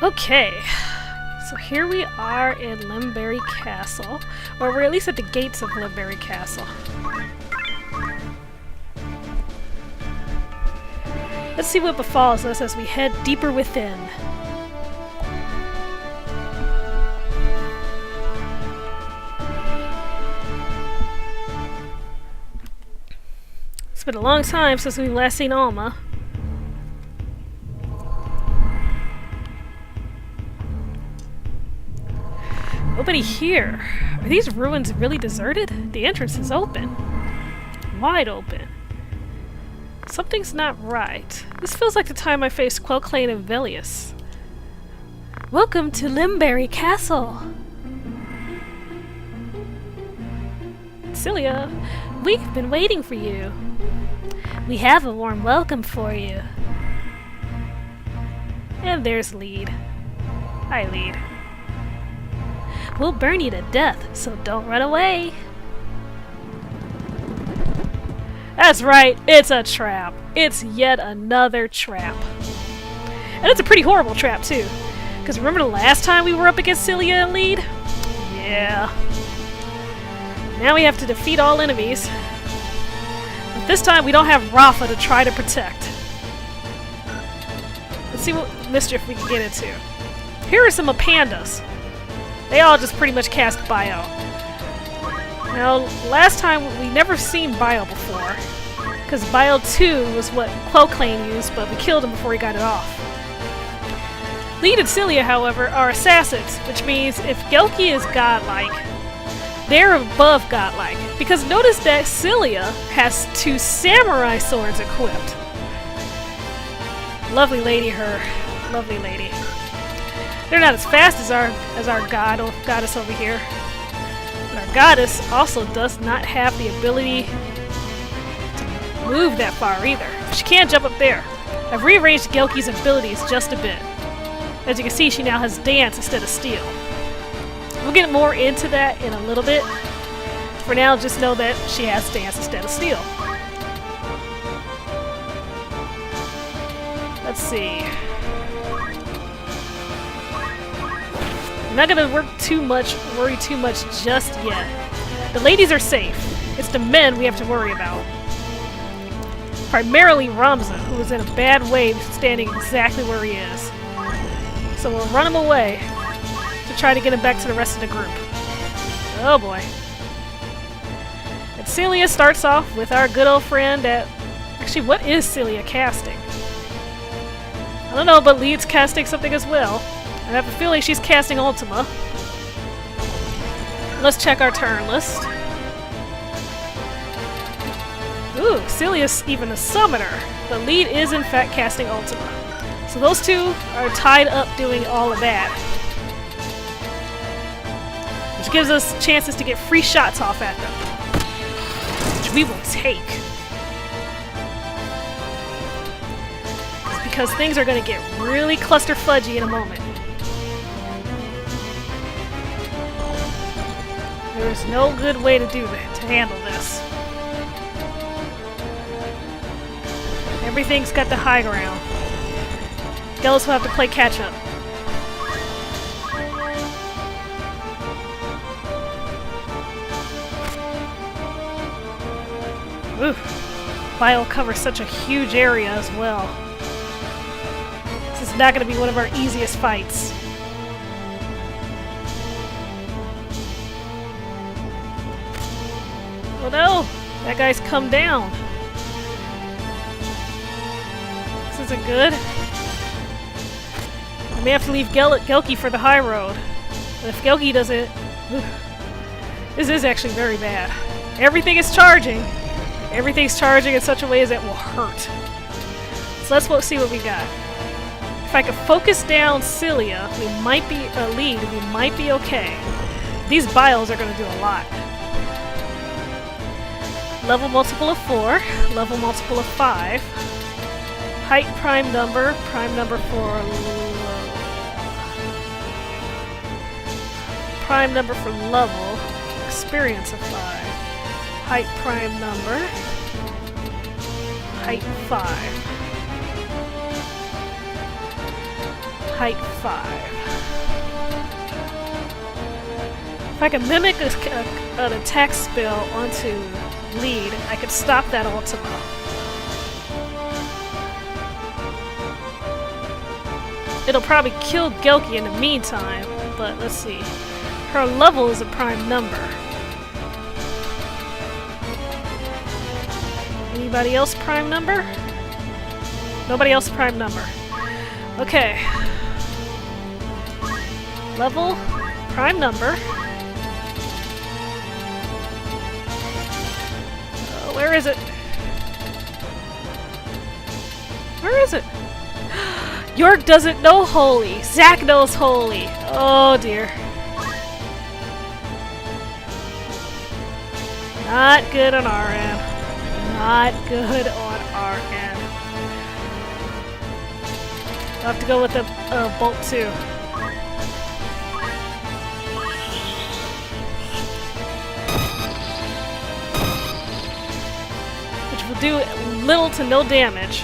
Okay, so here we are in Limberry Castle, or we're at least at the gates of Limberry Castle. Let's see what befalls us as we head deeper within. It's been a long time since we've last seen Alma. Nobody here. Are these ruins really deserted? The entrance is open. Wide open. Something's not right. This feels like the time I faced Quelclane and Velius. Welcome to Limberry Castle! Cilia, we've been waiting for you. We have a warm welcome for you. And there's Lead. Hi, Lead. We'll burn you to death, so don't run away. That's right, it's a trap. It's yet another trap. And it's a pretty horrible trap, too. Because remember the last time we were up against Cilia and Lead? Yeah. Now we have to defeat all enemies. But this time we don't have Rafa to try to protect. Let's see what mischief we can get into. Here are some pandas. They all just pretty much cast Bio. Now, last time we never seen Bio before, because Bio 2 was what Quelclane used, but we killed him before he got it off. Lead and Cilia, however, are assassins, which means if Gelki is godlike, they're above godlike. Because notice that Cilia has 2 samurai swords equipped. Lovely lady, her. Lovely lady. They're not as fast as our god or goddess over here. But our goddess also does not have the ability to move that far either. She can't jump up there. I've rearranged Gelki's abilities just a bit. As you can see, she now has dance instead of steel. We'll get more into that in a little bit. For now, just know that she has dance instead of steel. Let's see. I'm not gonna worry too much just yet. The ladies are safe. It's the men we have to worry about. Primarily Ramza, who is in a bad way standing exactly where he is. So we'll run him away to try to get him back to the rest of the group. Oh boy. And Cilia starts off with our good old friend at... Actually, what is Cilia casting? I don't know, but Lead's casting something as well. I have a feeling she's casting Ultima. Let's check our turn list. Ooh, Cilia's even a summoner, but Lead is in fact casting Ultima. So those two are tied up doing all of that. Which gives us chances to get free shots off at them. Which we will take. It's because things are going to get really cluster-fudgy in a moment. There is no good way to do that, to handle this. Everything's got the high ground. Gellis will have to play catch-up. Oof. Bio covers such a huge area as well. This is not going to be one of our easiest fights. Oh no! That guy's come down. This isn't good. I may have to leave Gelki for the high road. But if Gelki doesn't... This is actually very bad. Everything is charging. Everything's charging in such a way as it will hurt. So let's see what we got. If I could focus down Cilia, we might be a lead. We might be okay. These bios are going to do a lot. Level multiple of 4, level multiple of 5, height prime number for prime number for level, experience of 5, height prime number, height 5. height 5. If I can mimic an attack spell onto lead, I could stop that Ultima. It'll probably kill Gelki in the meantime, but let's see. Her level is a prime number. Anybody else prime number? Nobody else prime number. Okay. Level, prime number. Where is it? Where is it? York doesn't know Holy. Zack knows Holy. Oh dear. Not good on our end. Not good on our end. I'll have to go with the Bolt 2. Which will do little to no damage.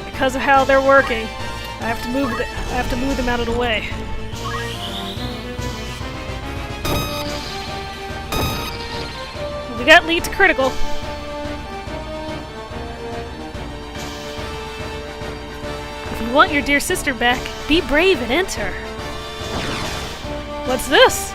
Because of how they're working, I have to move them out of the way. We got lead to critical. If you want your dear sister back, be brave and enter. What's this?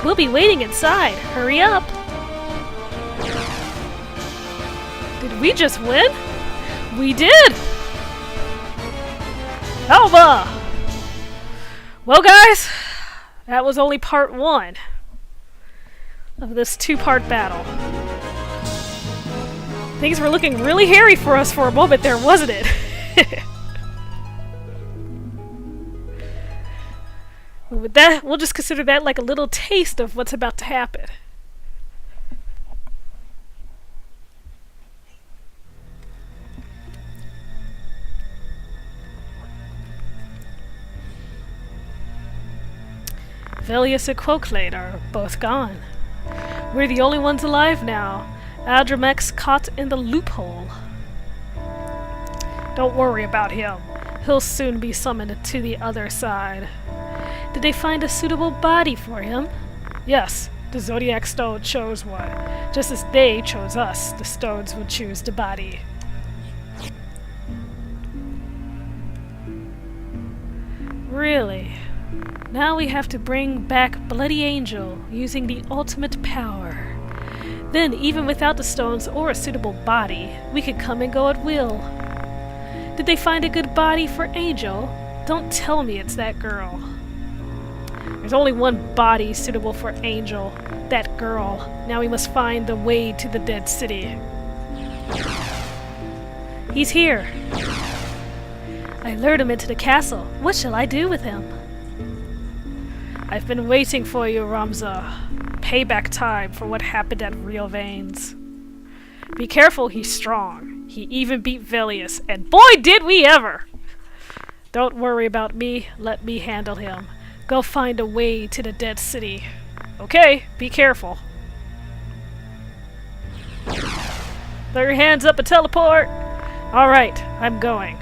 We'll be waiting inside. Hurry up. Did we just win? We did! Alva! Well guys, that was only part 1 of this 2-part battle. Things were looking really hairy for us for a moment there, wasn't it? With that, we'll just consider that like a little taste of what's about to happen. Velius and Quoclade are both gone. We're the only ones alive now. Aldramek's caught in the loophole. Don't worry about him. He'll soon be summoned to the other side. Did they find a suitable body for him? Yes, the Zodiac Stone chose one. Just as they chose us, the stones would choose the body. Really? Now we have to bring back Bloody Angel using the ultimate power. Then, even without the stones or a suitable body, we could come and go at will. Did they find a good body for Angel? Don't tell me it's that girl. There's only one body suitable for Angel. That girl. Now we must find the way to the Dead City. He's here. I lured him into the castle. What shall I do with him? I've been waiting for you, Ramza. Payback time for what happened at Real Veins. Be careful, he's strong. He even beat Velius, and boy did we ever! Don't worry about me, let me handle him. Go find a way to the Dead City. Okay, be careful. Throw your hands up and teleport! Alright, I'm going.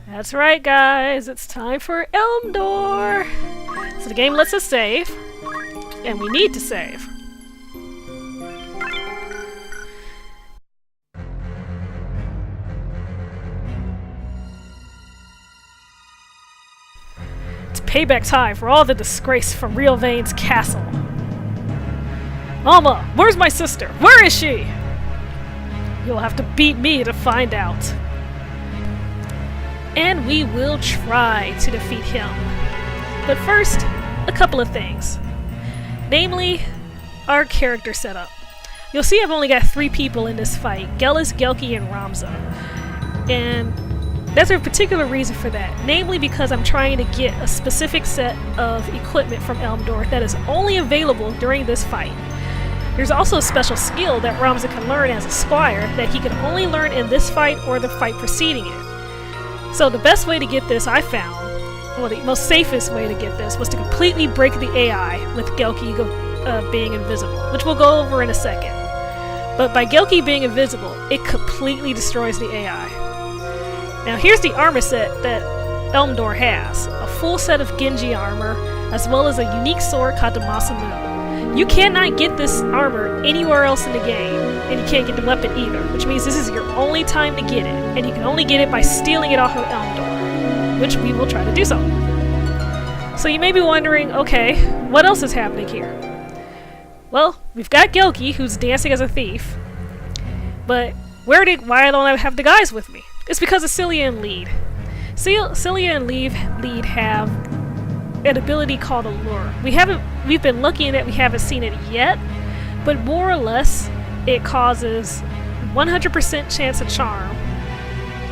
That's right, guys, it's time for Elmdor! So the game lets us save, and we need to save. It's payback time for all the disgrace from Real Veins Castle. Alma, where's my sister? Where is she? You'll have to beat me to find out. And we will try to defeat him. But first, a couple of things. Namely, our character setup. You'll see I've only got 3 people in this fight. Gellis, Gelki, and Ramza. And there's a particular reason for that. Namely because I'm trying to get a specific set of equipment from Elmdor that is only available during this fight. There's also a special skill that Ramza can learn as a squire that he can only learn in this fight or the fight preceding it. So the best way to get this, I found, well, the most safest way to get this was to completely break the AI with Gelki being invisible, which we'll go over in a second. But by Gelki being invisible, it completely destroys the AI. Now here's the armor set that Elmdor has. A full set of Genji armor, as well as a unique sword called the Masamune. You cannot get this armor anywhere else in the game, and you can't get the weapon either, which means this is your only time to get it, and you can only get it by stealing it off of Elmdor, which we will try to do so. So you may be wondering, okay, what else is happening here? Well, we've got Gelki, who's dancing as a thief, but why don't I have the guys with me? It's because of Cilia and Lead. Cilia and Lead have an ability called Allure. We've been lucky in that we haven't seen it yet, but more or less, it causes 100% chance of charm,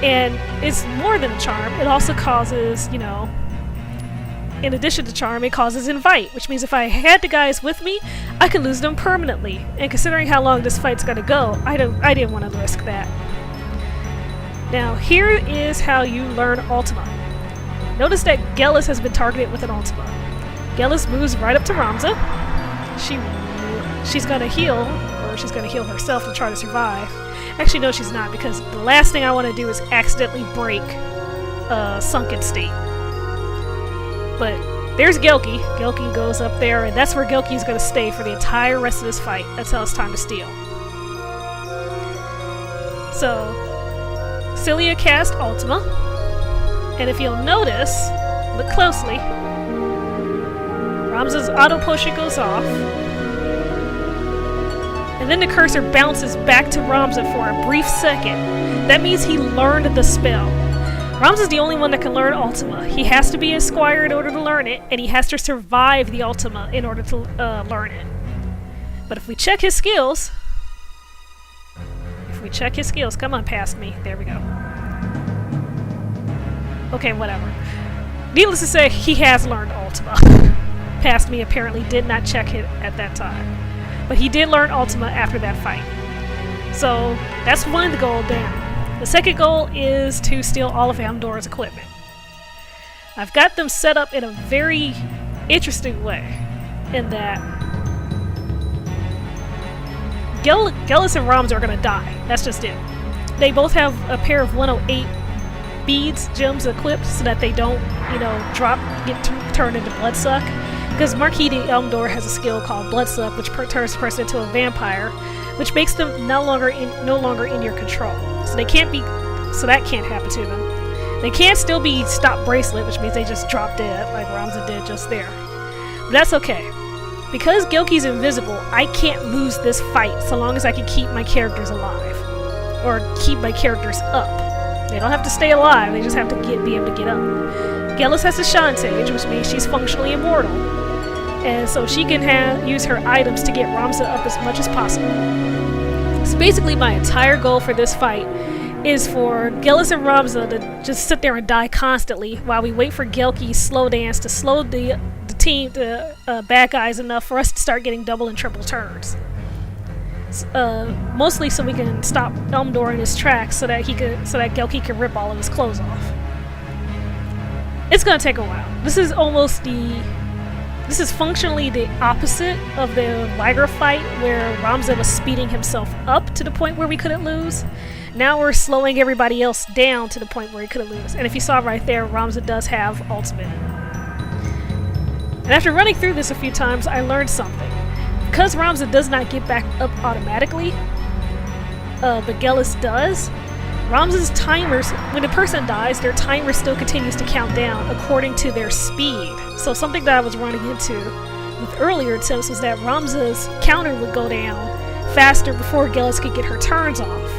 and it's more than a charm. It also causes, in addition to charm, it causes invite, which means if I had the guys with me, I could lose them permanently. And considering how long this fight's gonna go, I didn't want to risk that. Now, here is how you learn Ultima. Notice that Gelis has been targeted with an Ultima. Gelis moves right up to Ramza. She's gonna heal, or she's gonna heal herself and try to survive. Actually, no, she's not, because the last thing I want to do is accidentally break Sunken State. But there's Gelki. Gelki goes up there, and that's where Gelki is going to stay for the entire rest of this fight until it's time to steal. So, Cilia cast Ultima, and if you'll notice, look closely, Ramza's auto potion goes off, and then the cursor bounces back to Ramza for a brief second. That means he learned the spell. Ramza's the only one that can learn Ultima. He has to be a squire in order to learn it, and he has to survive the Ultima in order to learn it. But if we check his skills... Come on, past me. There we go. Okay, whatever. Needless to say, he has learned Ultima. Past me apparently did not check it at that time. But he did learn Ultima after that fight. So, that's one of the goals down. The second goal is to steal all of Elmdor's equipment. I've got them set up in a very interesting way, in that Gelis and Ramza are going to die. That's just it. They both have a pair of 108 beads, gems equipped, so that they don't, get turned into Bloodsuck. Because Marquis de Elmdor has a skill called Bloodsuck, which turns the person into a vampire, which makes them no longer in your control. So that can't happen to them. They can still be Stop Bracelet, which means they just drop dead, like Ramza did just there. But that's okay. Because Gelki's invisible, I can't lose this fight so long as I can keep my characters alive. Or keep my characters up. They don't have to stay alive, they just have to be able to get up. Gelis has a Shantage, which means she's functionally immortal. And so she can use her items to get Ramza up as much as possible. So basically my entire goal for this fight is for Gelis and Ramza to just sit there and die constantly while we wait for Gelki's slow dance to slow the bad guys enough for us to start getting double and triple turns. Mostly so we can stop Elmdor in his tracks so that Gelki can rip all of his clothes off. It's gonna take a while. This is functionally the opposite of the Liger fight where Ramza was speeding himself up to the point where we couldn't lose. Now we're slowing everybody else down to the point where he couldn't lose. And if you saw right there, Ramza does have ultimate. And after running through this a few times, I learned something. Because Ramza does not get back up automatically, but Gelis does, Ramza's timers, when a person dies, their timer still continues to count down according to their speed. So something that I was running into with earlier attempts was that Ramza's counter would go down faster before Gelis could get her turns off.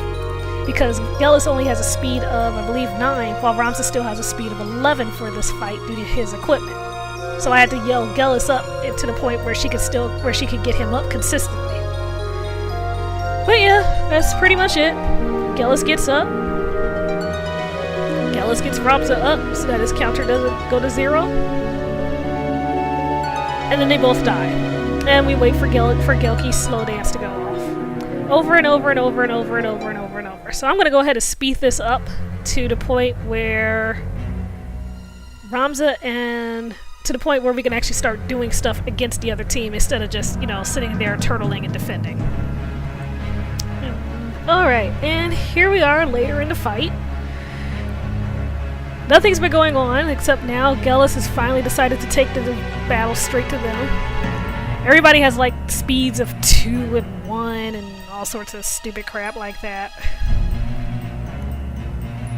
Because Gelis only has a speed of, I believe, 9, while Ramza still has a speed of 11 for this fight due to his equipment. So I had to yell Gelis up to the point where she could get him up consistently. But yeah, that's pretty much it. Gelis gets up. Gelis gets Ramza up so that his counter doesn't go to 0. And then they both die. And we wait for Gelki's slow dance to go off. Over and over and over and over and over and over and over. So I'm going to go ahead and speed this up to the point where Ramza and... to the point where we can actually start doing stuff against the other team instead of just, sitting there turtling and defending. Alright, and here we are later in the fight. Nothing's been going on, except now Gellus has finally decided to take the battle straight to them. Everybody has like speeds of 2 and 1 and all sorts of stupid crap like that.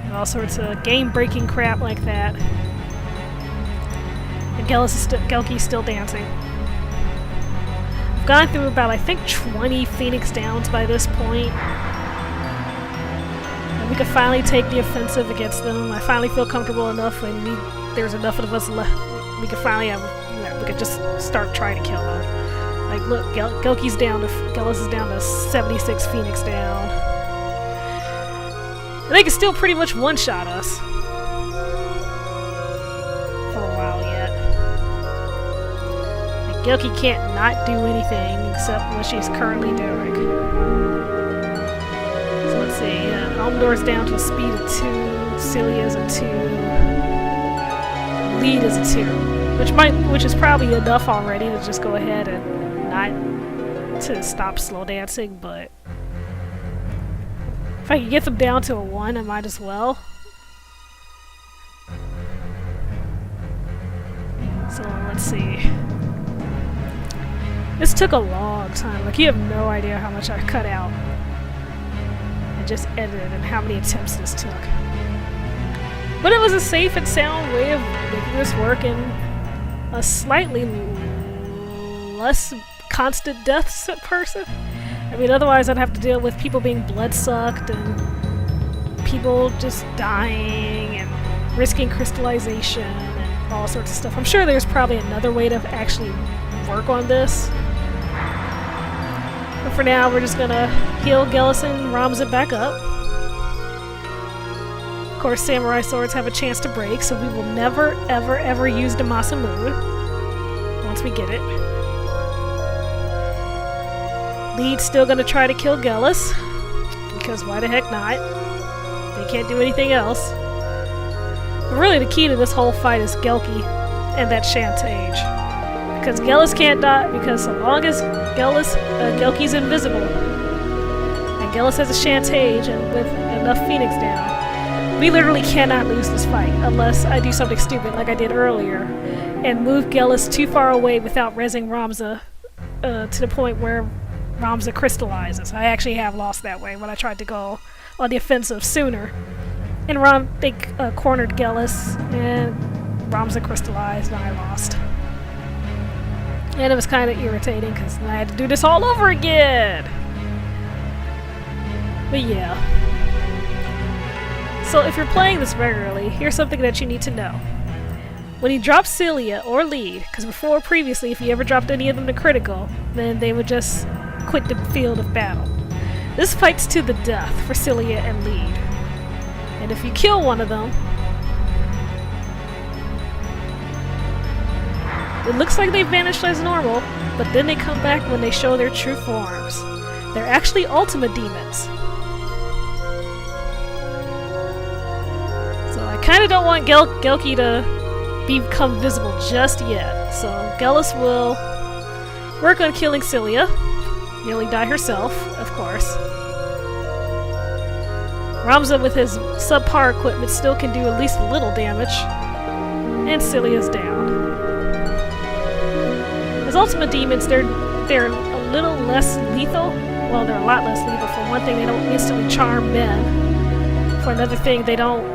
And all sorts of game-breaking crap like that. And Gelki's still dancing. I've gone through about, I think, 20 Phoenix Downs by this point. And we could finally take the offensive against them. I finally feel comfortable enough and there's enough of us left. We could finally have, we could just start trying to kill them. Like, look, Gellus is down to 76 Phoenix down. And they can still pretty much one-shot us. For a while yet. And Gelki can't not do anything except what she's currently doing. So let's see, Elmdor's down to a speed of 2, Celia's a 2, Lead is a 2. Which is probably enough already to just go ahead and not to stop slow dancing, but if I can get them down to a 1, I might as well. So let's see. This took a long time. Like, you have no idea how much I cut out and just edited and how many attempts this took. But it was a safe and sound way of making this work in a slightly less constant deaths person. I mean, otherwise I'd have to deal with people being blood-sucked and people just dying and risking crystallization and all sorts of stuff. I'm sure there's probably another way to actually work on this. But for now, we're just gonna heal Gellus and Ramza back up. Of course, samurai swords have a chance to break, so we will never, ever, ever use Damasa Moon once we get it. Lead's still gonna try to kill Gellus, because why the heck not? They can't do anything else. But really, the key to this whole fight is Gelki and that Chantage. Because Gellus can't die, because so long as Gelki's invisible, and Gellus has a Chantage and with enough Phoenix down, we literally cannot lose this fight unless I do something stupid like I did earlier and move Gellus too far away without rezzing Ramza to the point where Ramza crystallizes. I actually have lost that way when I tried to go on the offensive sooner. And they cornered Gellus and Ramza crystallized and I lost. And it was kind of irritating because I had to do this all over again. But yeah. So if you're playing this regularly, here's something that you need to know. When you drop Celia or Lead, because previously if you ever dropped any of them to critical, then they would just quit the field of battle. This fight's to the death for Celia and Lead. And if you kill one of them, it looks like they've vanished as normal, but then they come back when they show their true forms. They're actually Ultima Demons. So I kind of don't want Gelki to become visible just yet. So Gellus will work on killing Celia. Nearly die herself, of course. Ramza with his subpar equipment still can do at least a little damage. And Celia's down. As Ultima Demons, they're a little less lethal. Well, they're a lot less lethal. For one thing, they don't instantly charm men. For another thing, they don't...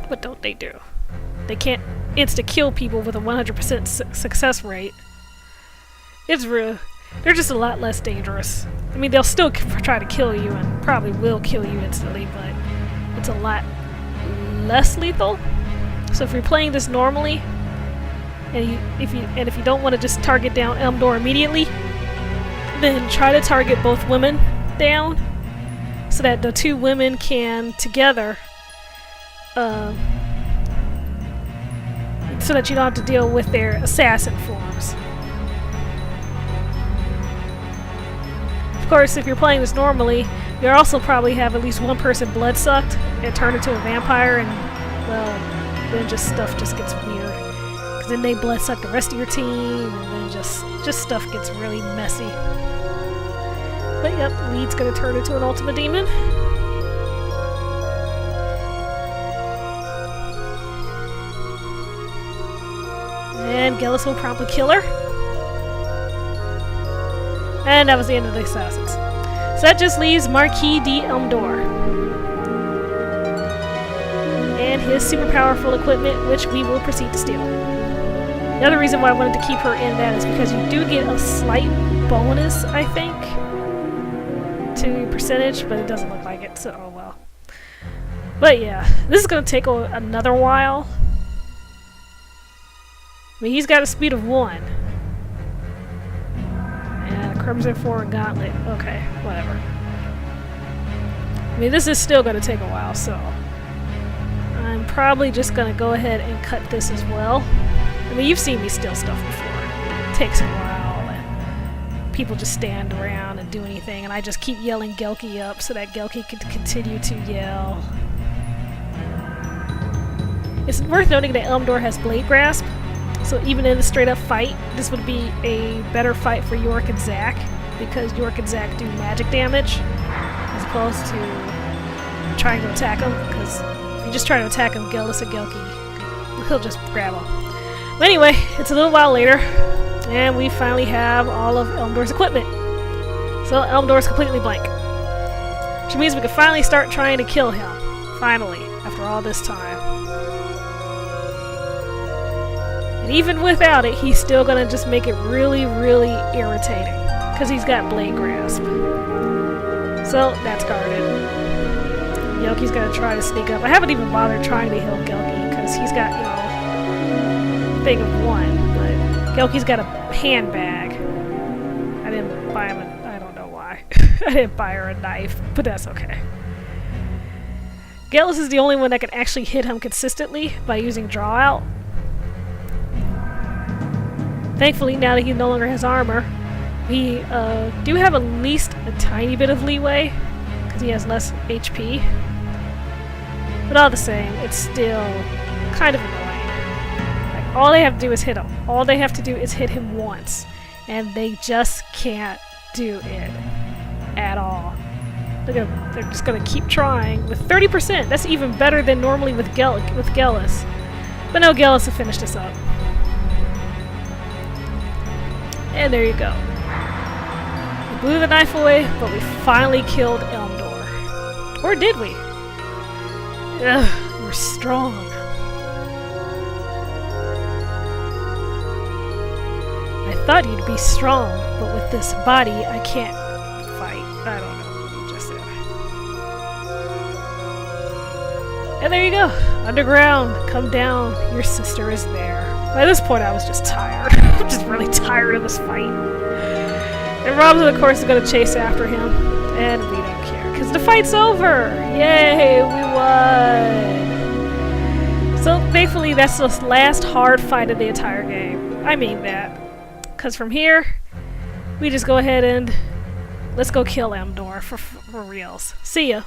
what don't they do? They can't insta-kill people with a 100% success rate. It's real. They're just a lot less dangerous. I mean, they'll still try to kill you and probably will kill you instantly, but it's a lot less lethal. So if you're playing this normally, and if you don't want to just target down Elmdor immediately, then try to target both women down, so that the two women can together, so that you don't have to deal with their assassin forms. Of course, if you're playing this normally, you'll also probably have at least one person blood-sucked and turned into a vampire, and, well, then stuff just gets weird. Because then they blood-suck the rest of your team, and then just stuff gets really messy. But yep, Lead's gonna turn into an Ultima Demon. And Gillis will promptly kill her. And that was the end of the assassins. So that just leaves Marquis de Elmdor. And his super powerful equipment, which we will proceed to steal. The other reason why I wanted to keep her in that is because you do get a slight bonus, I think, to percentage, but it doesn't look like it, so oh well. But yeah, this is going to take another while. I mean, he's got a speed of 1. And a Crimson 4 Gauntlet. Okay, whatever. I mean, this is still going to take a while, so I'm probably just going to go ahead and cut this as well. I mean, you've seen me steal stuff before. It takes a while, and people just stand around and do anything, and I just keep yelling Gelky up so that Gelky can continue to yell. It's worth noting that Elmdor has Blade Grasp, so even in a straight-up fight, this would be a better fight for York and Zack, because York and Zack do magic damage, as opposed to trying to attack him, because if you just try to attack him, Gillis and Gelky, he'll just grab him. But anyway, it's a little while later, and we finally have all of Elmdor's equipment. So Elmdor's completely blank. Which means we can finally start trying to kill him. Finally, after all this time. And even without it, he's still gonna just make it really, really irritating. Because he's got Blade Grasp. So, that's guarded. Yoki's gonna try to sneak up. I haven't even bothered trying to heal Gelky, because he's got, you know, thing of 1, but Gelky's got a handbag. I didn't buy him I don't know why. I didn't buy her a knife, but that's okay. Gillis is the only one that can actually hit him consistently by using draw out. Thankfully, now that he no longer has armor, we do have at least a tiny bit of leeway, because he has less HP. But all the same, it's still kind of annoying. All they have to do is hit him. All they have to do is hit him once. And they just can't do it at all. They're just going to keep trying. With 30%, that's even better than normally with Gillis. But no, Gillis will finish this up. And there you go. We blew the knife away, but we finally killed Elmdor. Or did we? Ugh, we're strong. I thought you'd be strong, but with this body, I can't fight. I don't know what you just said. And there you go. Underground. Come down. Your sister is there. By this point, I was just tired. I'm just really tired of this fight. And Robin, of course, is going to chase after him. And we don't care, because the fight's over! Yay! We won! So, thankfully, that's the last hard fight of the entire game. I mean that. Because from here, we just go ahead and let's go kill Elmdor for reals. See ya.